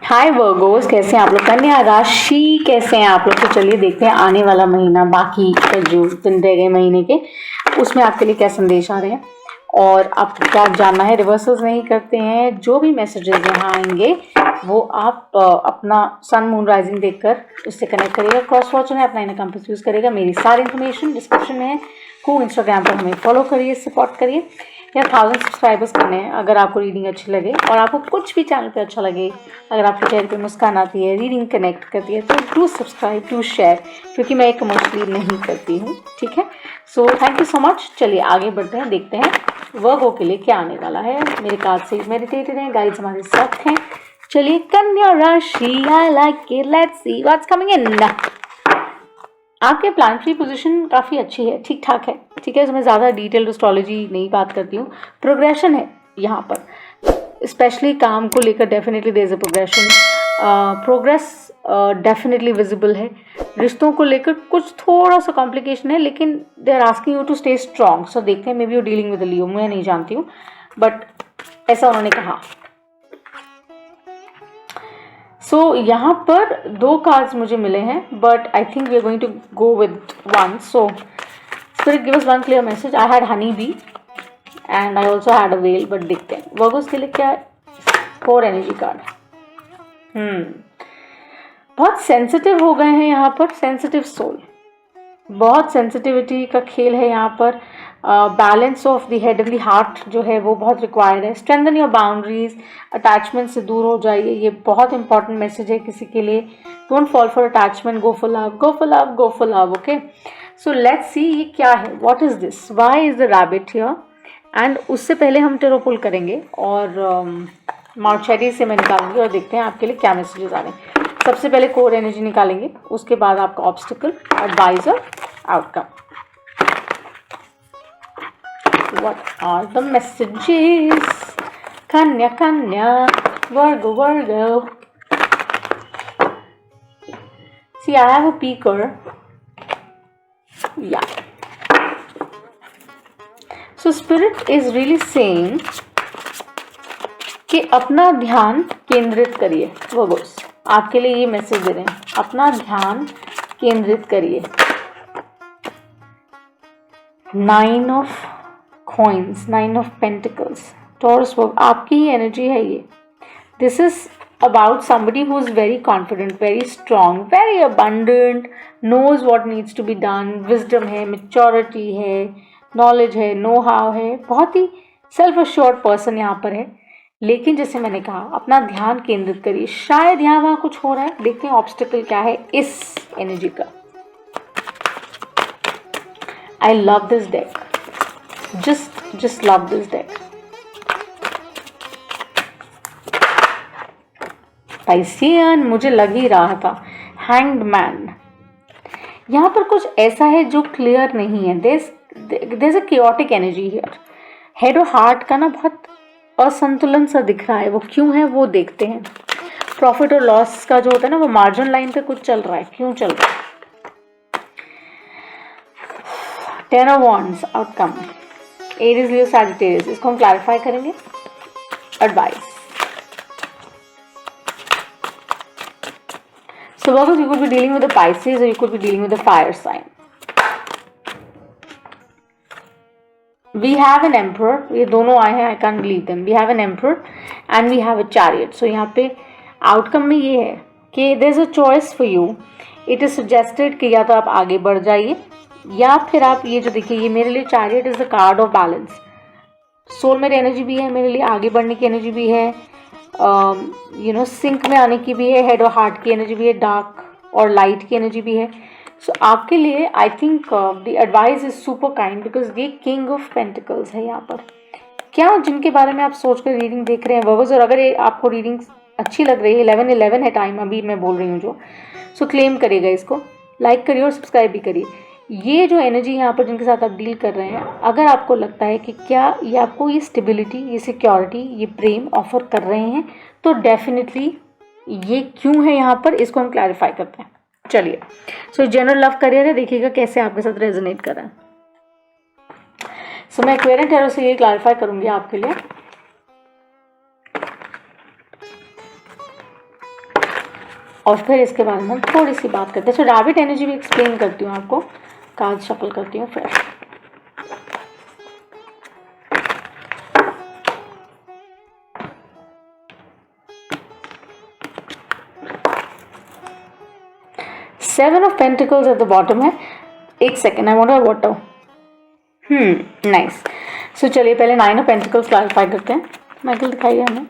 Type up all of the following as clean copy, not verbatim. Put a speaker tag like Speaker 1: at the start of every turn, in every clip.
Speaker 1: हाय Virgo's, कैसे हैं आप लोग। कन्या राशि कैसे हैं आप लोग। तो चलिए देखते हैं आने वाला महीना, बाकी का जो दिन रह गए महीने के, उसमें आपके लिए क्या संदेश आ रहे हैं और आपको क्या जानना है। रिवर्सल्स नहीं करते हैं, जो भी मैसेजेस यहाँ आएंगे वो आप अपना सन मून राइजिंग देखकर उससे कनेक्ट करिएगा। क्रॉस फॉर्चून है, अपना इनर कंपास यूज करेगा। मेरी सारी इन्फॉर्मेशन डिस्क्रिप्शन में है। को इंस्टाग्राम पर हमें फॉलो करिए, सपोर्ट करिए। या 1000 सब्सक्राइबर्स करने हैं। अगर आपको रीडिंग अच्छी लगे और आपको कुछ भी चैनल पे अच्छा लगे, अगर आपके चेहरे पे मुस्कान आती है, रीडिंग कनेक्ट करती है, तो डू सब्सक्राइब, डू शेयर, क्योंकि मैं एक कमर्शियली नहीं करती हूँ। ठीक है, so thank you so much. चलिए आगे बढ़ते हैं, देखते हैं वर्गो के लिए क्या आने वाला है। मेरे कार्ड से मेडिटेटेड हैं, गाइड्स हमारे साथ हैं। चलिए कन्या राशि, I like it, let's see what's coming in. आपके प्लानिटरी पोजीशन काफ़ी अच्छी है, ठीक ठाक है। ठीक है, मैं ज़्यादा डिटेल्ड एस्ट्रोलॉजी नहीं बात करती हूँ। प्रोग्रेशन है यहाँ पर, स्पेशली काम को लेकर definitely there is a progress definitely visible है। रिश्तों को लेकर कुछ थोड़ा सा कॉम्प्लिकेशन है, लेकिन they are asking you to stay strong. So देखते हैं, maybe you dealing with Leo, मैं नहीं जानती हूँ, बट ऐसा उन्होंने कहा। सो यहाँ पर 2 कार्ड्स मुझे मिले हैं, but I think we are going to go with one. So spirit give us one clear message. I had honey bee and I also had a well, but देखते हैं वर्गोस के लिए क्या है। 4 एनर्जी कार्ड। बहुत sensitive हो गए हैं यहाँ पर, सेंसिटिव सोल, बहुत सेंसिटिविटी का खेल है यहाँ पर। Balance of the head and the heart जो है वो बहुत रिक्वायर्ड है। स्ट्रेंथन योर बाउंड्रीज, अटैचमेंट से दूर हो जाइए, ये बहुत इंपॉर्टेंट मैसेज है किसी के लिए। Don't fall for attachment, go for love, go for love, go for love. Okay, so let's see ये क्या है, what is this, why is the rabbit here. And उससे पहले हम टेरो पुल करेंगे और मार्चेरी से मैं निकालूंगी और देखते हैं आपके लिए क्या मैसेजेस आ रहे हैं। सबसे पहले कोर एनर्जी निकालेंगे, उसके बाद आपका obstacle, advisor, outcome. What are the messages? Kanya, Kanya, Virgo, Virgo. See, I have a peaker. Yeah. So Spirit is really saying कि अपना ध्यान केंद्रित करिए। वर्गोस आपके लिए ये मैसेज दे रहे हैं, अपना ध्यान केंद्रित करिए। 9 of coins, 9 of pentacles, taurus work, आपकी ही एनर्जी है ये। This is about somebody who is very confident, very strong, very abundant, knows what needs to be done, wisdom है, maturity है, knowledge है, know how है, बहुत ही self assured person यहाँ पर है। लेकिन जैसे मैंने कहा, अपना ध्यान केंद्रित करिए। शायद यहाँ वहाँ कुछ हो रहा है, देखते हैं ऑब्स्टिकल क्या है इस एनर्जी का। I love this deck, just love this deck. Piscean, मुझे लग ही रहा था। हैंग्ड मैन, यहाँ पर कुछ ऐसा है जो क्लियर नहीं है। There is a chaotic energy here. Head और हार्ट का ना बहुत असंतुलन सा दिख रहा है, वो क्यों है वो देखते हैं। प्रॉफिट और लॉस का जो होता है ना, वो मार्जिन लाइन पे कुछ चल रहा है, क्यों चल रहा है। 10 of Wands, outcome, Aries, Leo, Sagittarius, इसको हम क्लैरिफाई करेंगे। Advice, so Virgos, you could be dealing with a Pisces or you could be dealing with a fire sign. We have an emperor, ये दोनों आए हैं, I can't believe them. We have an emperor and we have a chariot. So यहाँ पे outcome में ये है कि there is a choice for you. It is suggested कि या तो आप आगे बढ़ जाइए या फिर आप ये जो देखिए, ये मेरे लिए chariot is the card of balance. Soul मेरी एनर्जी भी है, मेरे लिए आगे बढ़ने की एनर्जी भी है, सिंक में आने की भी है, हेड और हार्ट की एनर्जी भी है, डार्क और लाइट की एनर्जी भी है। सो आपके लिए I think the advice is super kind, because ये किंग ऑफ पेंटिकल्स है यहाँ पर। क्या जिनके बारे में आप सोचकर रीडिंग देख रहे हैं वर्गोस, और अगर आपको रीडिंग अच्छी लग रही है, 11:11 है टाइम अभी मैं बोल रही हूँ जो, सो क्लेम करिएगा इसको, लाइक करिए और सब्सक्राइब भी करिए। ये जो एनर्जी यहाँ पर जिनके साथ आप डील कर रहे हैं, अगर आपको लगता है कि क्या ये आपको ये स्टेबिलिटी, ये सिक्योरिटी, ये प्रेम ऑफर कर रहे हैं, तो डेफिनेटली ये क्यों है यहाँ पर, इसको हम क्लैरिफाई करते हैं। चलिए, सो जनरल लव करियर है, देखिएगा कैसे आपके साथ रेजोनेट कर रहा है। सो मैं एक्वेरियन टैरो से ये क्लैरिफाई करूंगी आपके लिए। और फिर इसके बारे में थोड़ी सी बात करते हैं। सो रैबिट एनर्जी भी एक्सप्लेन करती हूँ आपको, कार्ड शफल करती हूँ फिर। Seven of pentacles at the bottom है। एक second, I want water. Nice. So चलिए पहले नाइन ऑफ पेंटिकल्स क्लैरिफाई करते हैं। माइकल दिखाइए हमें,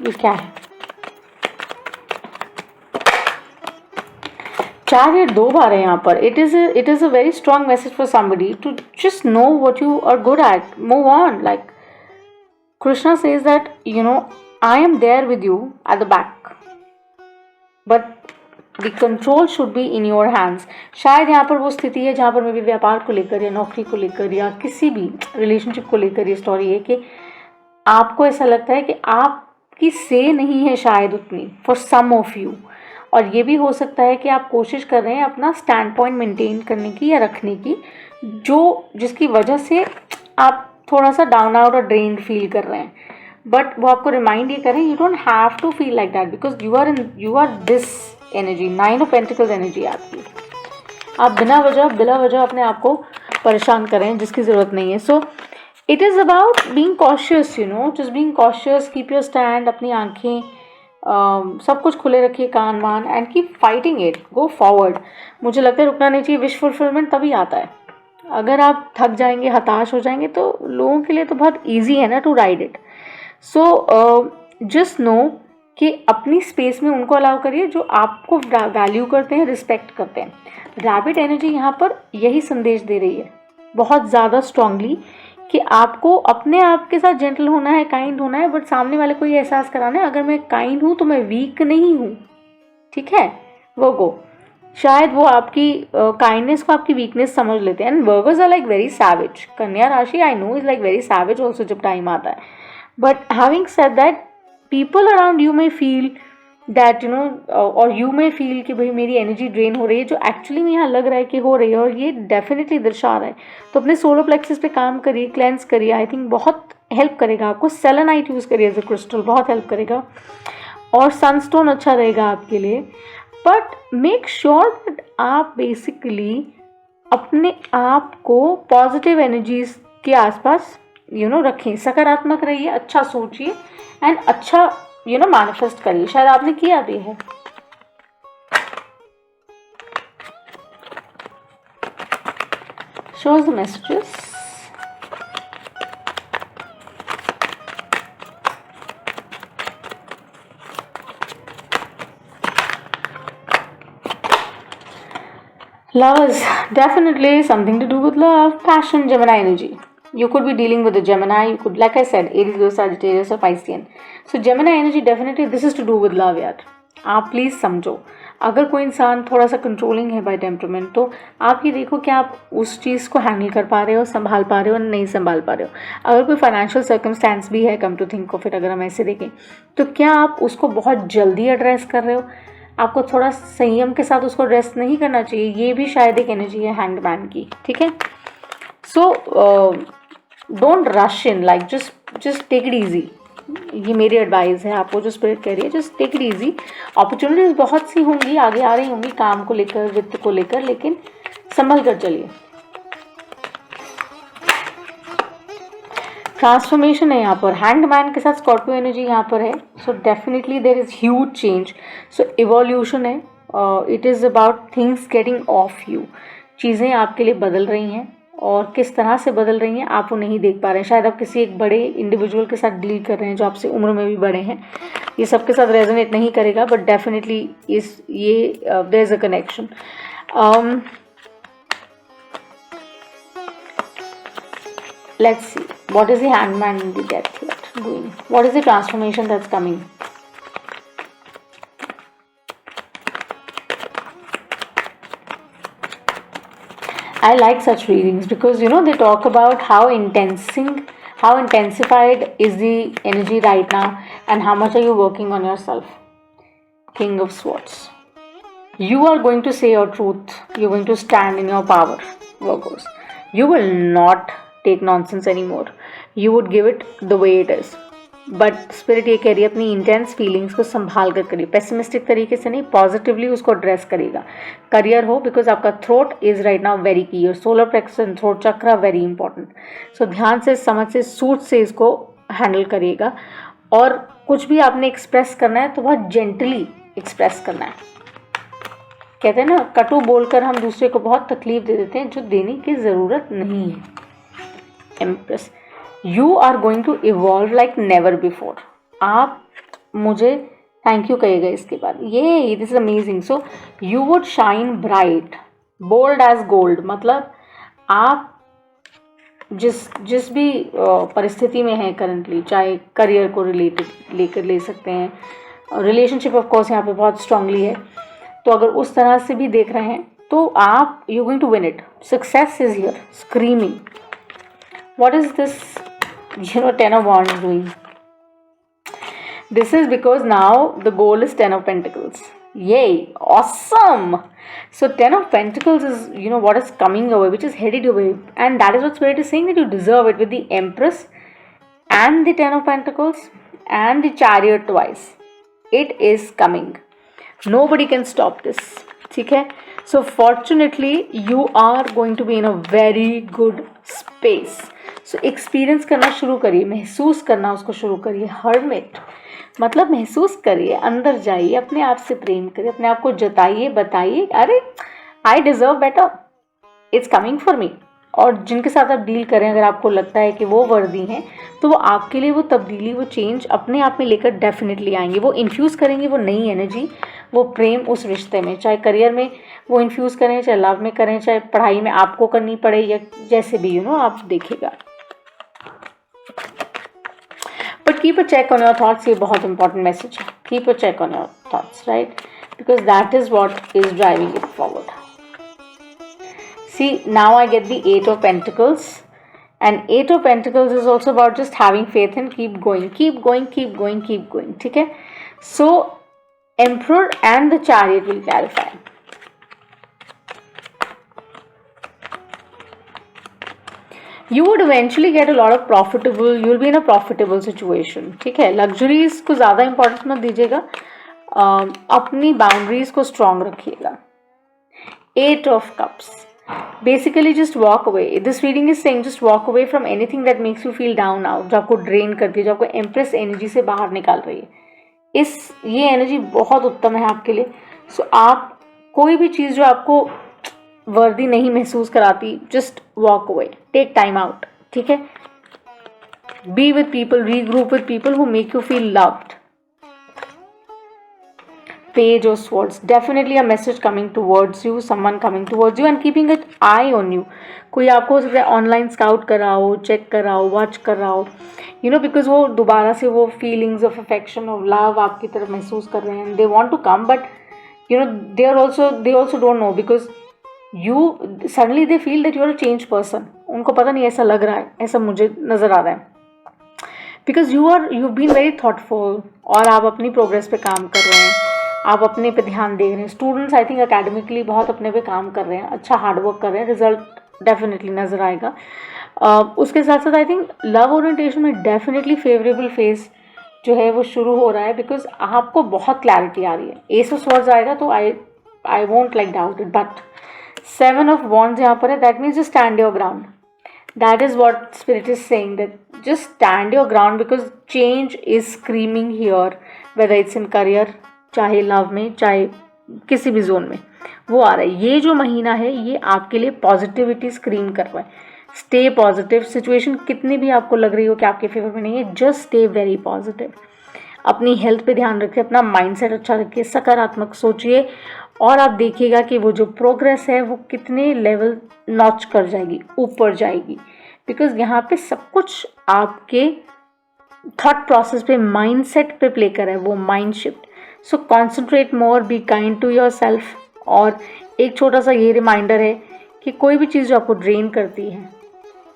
Speaker 1: ये क्या है? चैरियट दो बार है यहाँ पर। It is a very strong message for somebody to just know what you are good at, move on. Like Krishna says that you know I am there with you at the back, but the control should be in your hands. शायद यहाँ पर वो स्थिति है जहाँ पर मे भी व्यापार को लेकर या नौकरी को लेकर या किसी भी रिलेशनशिप को लेकर ये स्टोरी है कि आपको ऐसा लगता है कि आपकी से नहीं है शायद उतनी फॉर सम ऑफ यू। और ये भी हो सकता है कि आप कोशिश कर रहे हैं अपना स्टैंड पॉइंट मेंटेन करने की या रखने की, जो जिसकी वजह से आप थोड़ा सा डाउन आउट और ड्रेन्ड फील कर रहे हैं। बट वो आपको रिमाइंड ये करें, you don't have to feel like that because you are this energy. Nine of pentacles energy आपकी। आप बिना वजह अपने आप को परेशान करें जिसकी ज़रूरत नहीं है। So it is about being cautious, you know, just being cautious, keep your stand, अपनी आंखें सब कुछ खुले रखिए, कान मान, and keep fighting it, go forward. मुझे लगता है रुकना नहीं चाहिए। विश फुलफिलमेंट तभी आता है अगर आप थक जाएंगे, हताश हो जाएंगे, तो लोगों के लिए तो बहुत ईजी है no to ride it. So just know कि अपनी स्पेस में उनको अलाउ करिए जो आपको वैल्यू करते हैं, रिस्पेक्ट करते हैं। रैबिट एनर्जी यहाँ पर यही संदेश दे रही है बहुत ज़्यादा स्ट्रांगली कि आपको अपने आप के साथ जेंटल होना है, काइंड होना है, बट सामने वाले को ये एहसास कराना है अगर मैं काइंड हूँ तो मैं वीक नहीं हूँ। ठीक है? वर्गो शायद वो आपकी काइंडनेस को आपकी वीकनेस समझ लेते हैं। And Virgos are like very savage. कन्या राशि I know is like very savage also जब टाइम आता है। But having said that, people around you may feel that you know, और यू मे फील कि भाई मेरी एनर्जी ड्रेन हो रही है, जो एक्चुअली में यहाँ लग रहा है कि हो रही है, और ये डेफिनेटली दर्शा रहा है। तो अपने सोलर प्लेक्सस पे काम करिए, क्लेंस करिए। आई थिंक बहुत हेल्प करेगा आपको। सेलेनाइट यूज़ करिए एज अ क्रिस्टल, बहुत हेल्प करेगा। और सनस्टोन अच्छा रहेगा आपके लिए। बट मेक श्योर दैट आप बेसिकली अपने आप को पॉजिटिव एनर्जीज के आसपास यू नो रखें, सकारात्मक रहिए, अच्छा सोचिए एंड अच्छा यू नो मैनिफेस्ट करिए। शायद आपने किया भी है। shows the messages. Love is definitely something to do with love, passion, Gemini energy. You could be dealing with a Gemini. You could, like I said, Aries, Leo, Sagittarius or Piscean. So Gemini energy definitely this is to do with love यार. आप please समझो, अगर कोई इंसान थोड़ा सा controlling है bye temperament, तो आप ये देखो कि आप उस चीज़ को हैंडल कर पा रहे हो, संभाल पा रहे हो, नहीं संभाल पा रहे हो। अगर कोई फाइनेंशियल सर्कमस्टेंस भी है, come to think of it, अगर हम ऐसे देखें, तो क्या आप उसको बहुत जल्दी एड्रेस कर रहे हो? आपको थोड़ा संयम के साथ उसको एड्रेस नहीं करना चाहिए। ये भी शायद एक एनर्जी है हैंगमैन की। ठीक है? So don't rush in, like just take it easy. ये मेरी एडवाइस है आपको, जो स्पिरिट कह रही है, just take it easy. Opportunities बहुत सी होंगी, आगे आ रही होंगी, काम को लेकर, वित्त को लेकर, लेकिन संभल कर चलिए। ट्रांसफॉर्मेशन है यहाँ पर, हैंगमैन के साथ स्कॉर्पियो एनर्जी यहाँ पर है। So definitely there is huge change. So evolution है। It is about things getting off you. चीज़ें आपके लिए बदल रही हैं, और किस तरह से बदल रही हैं आप वो नहीं देख पा रहे हैं। शायद आप किसी एक बड़े इंडिविजुअल के साथ डील कर रहे हैं जो आपसे उम्र में भी बड़े हैं। ये सबके साथ रेजोनेट नहीं करेगा, बट डेफिनेटली ये there is a connection. Let's see, what is the hangman in the death here doing? What is the transformation that's coming? I like such readings because you know they talk about how intensified is the energy right now, and how much are you working on yourself. King of Swords. You are going to say your truth. You're going to stand in your power, Virgos. You will not take nonsense anymore. You would give it the way it is. But spirit ये कह रही है अपनी intense feelings को संभाल कर करिए, pessimistic तरीके से नहीं, पॉजिटिवली उसको एड्रेस करिएगा। करियर हो, बिकॉज आपका throat is right now very key, your solar plexus and throat chakra very important. So ध्यान से, समझ से, सूट से इसको हैंडल करिएगा। और कुछ भी आपने एक्सप्रेस करना है तो बहुत जेंटली एक्सप्रेस करना है। कहते हैं ना, कटु बोलकर हम दूसरे को बहुत तकलीफ दे देते हैं जो देने की ज़रूरत नहीं है। Empress, you are going to evolve like never before. आप मुझे थैंक यू कहिएगा इसके बाद, ये this is amazing. So you would shine bright bold as gold. मतलब आप जिस भी परिस्थिति में हैं करंटली, चाहे करियर को रिलेटेड लेकर ले सकते हैं, रिलेशनशिप ऑफ कोर्स यहाँ पे बहुत स्ट्रांगली है, तो अगर उस तरह से भी देख रहे हैं तो आप you going to win it. Success is here screaming. What is this, you know, 10 of Wands doing? This is because now the goal is 10 of Pentacles. Yay, awesome. So 10 of Pentacles is, you know, what is coming your way, which is headed your way, and that is what Spirit is saying, that you deserve it, with the Empress and the 10 of Pentacles and the Chariot twice. It is coming. Nobody can stop this. ठीक है? So fortunately you are going to be in a very good space. So experience करना शुरू करिए, महसूस करना उसको शुरू करिए। हर्मिट मतलब महसूस करिए, अंदर जाइए, अपने आप से प्रेम करिए, अपने आप को जताइए, बताइए, अरे I deserve better, it's coming for me. और जिनके साथ आप डील करें, अगर आपको लगता है कि वो वर्दी हैं, तो वो आपके लिए वो तब्दीली, वो चेंज अपने आप में लेकर डेफिनेटली आएंगे। वो इन्फ्यूज़ करेंगे वो नई एनर्जी, वो प्रेम उस रिश्ते में, चाहे करियर में वो इन्फ्यूज़ करें, चाहे लव में करें, चाहे पढ़ाई में आपको करनी पड़े, या जैसे भी आप देखिएगा। But keep a check on your thoughts, ये बहुत इंपॉर्टेंट मैसेज है। Keep a check on your thoughts, right, because that is what is driving it forward. See, now I get the 8 of Pentacles, and 8 of Pentacles is also about just having faith and keep going, keep going, keep going, keep going. ठीक है? So Emperor and the Chariot will clarify. You would eventually get a lot of profitable, you will be in a profitable situation. ठीक है? Luxuries को ज़्यादा importance मत दीजिएगा, अपनी boundaries को strong रखिएगा। 8 of Cups. Basically just walk away. This reading is saying just walk away from anything that makes you feel down out, जो आपको ड्रेन करती है, जो आपको एम्प्रेस एनर्जी से बाहर निकाल रही है। ये एनर्जी बहुत उत्तम है आपके लिए। सो आप कोई भी चीज़ जो आपको वर्दी नहीं महसूस कराती, just walk away, take time out. ठीक है? Be with people, regroup with people who make you feel loved. Page of Swords, definitely a message coming towards you, someone coming towards you and keeping an eye on you. कोई आपको हो सकता है online scout कर रहा हो, check कर रहा हो, वॉच कर रहा हो, बिकॉज वो दोबारा से वो feelings of affection of love आपकी तरफ महसूस कर रहे हैं। They want to come, but they also don't know, because suddenly they feel that you are a change person. उनको पता नहीं, ऐसा लग रहा है, ऐसा मुझे नज़र आ रहा है, because you been very thoughtful और आप अपनी प्रोग्रेस पे काम कर रहे हैं, आप अपने पे ध्यान दे रहे हैं। स्टूडेंट्स आई थिंक एकेडमिकली बहुत अपने पे काम कर रहे हैं, अच्छा हार्डवर्क कर रहे हैं, रिजल्ट डेफिनेटली नज़र आएगा। उसके साथ साथ आई थिंक लव ओरिएंटेशन में डेफिनेटली फेवरेबल फेज जो है वो शुरू हो रहा है, बिकॉज आपको बहुत क्लैरिटी आ रही है। एस ऑफ स्वॉर्ड्स आएगा तो I won't like doubt it, but 7 of wands यहाँ पर है, that means just stand your ground. That is what spirit is saying, that just stand your ground, because change is screaming here, whether it's in career, चाहे love में, चाहे किसी भी zone में वो आ रहा है। ये जो महीना है ये आपके लिए पॉजिटिविटी स्क्रीम कर रहा है। स्टे पॉजिटिव, सिचुएशन कितनी भी आपको लग रही हो कि आपके फेवर में नहीं है, जस्ट स्टे वेरी पॉजिटिव। अपनी हेल्थ पे ध्यान रखिए, अपना माइंडसेट अच्छा रखिए, सकारात्मक सोचिए, और आप देखिएगा कि वो जो प्रोग्रेस है वो कितने लेवल नॉच कर जाएगी, ऊपर जाएगी, बिकॉज यहाँ पे सब कुछ आपके थॉट प्रोसेस पे, माइंडसेट पे प्ले कर रहा है, वो mind shift. So concentrate more, be kind to your self. और एक छोटा सा ये रिमाइंडर है कि कोई भी चीज़ जो आपको ड्रेन करती है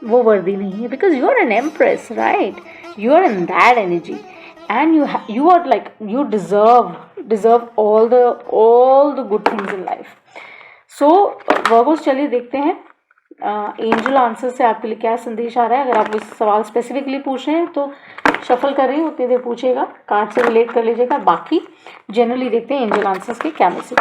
Speaker 1: वो वर्दी नहीं है, because you are an empress, right, you are in that energy and you are like, you deserve all the good things in life. So Virgos, चलिए देखते हैं एंजल आंसर से आपके लिए क्या संदेश आ रहा है। अगर आप इस सवाल स्पेसिफिकली पूछ रहे हैं तो शफल कर रही हूँ उतनी देर पूछेगा, कार्ड से रिलेट कर लीजिएगा। बाकी जनरली देखते हैं एंजल आंसर्स के क्या message.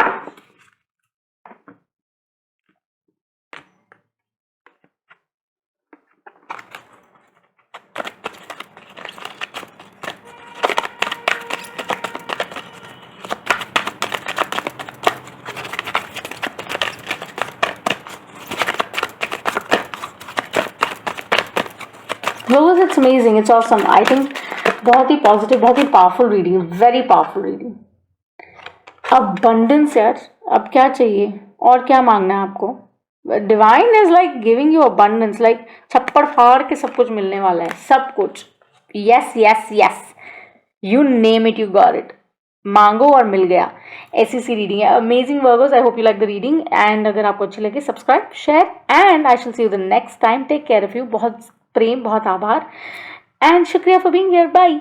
Speaker 1: Rose, it's amazing, it's awesome. I think बहुत ही पॉजिटिव, बहुत ही powerful reading, very powerful reading. Abundance यार, अब क्या चाहिए और क्या मांगना है आपको? Divine is like giving you abundance, like छप्पड़ फाड़ के सब कुछ मिलने वाला है, सब कुछ। Yes yes yes, you name it, you got it. मांगो और मिल गया, ऐसी सी रीडिंग है। Amazing Virgos, I hope you like the reading, and अगर आपको अच्छी लगे subscribe, share, and I shall see you the next time. Take care of you. बहुत प्रेम, बहुत आभार, एंड शुक्रिया फॉर बीइंग हियर। बाय।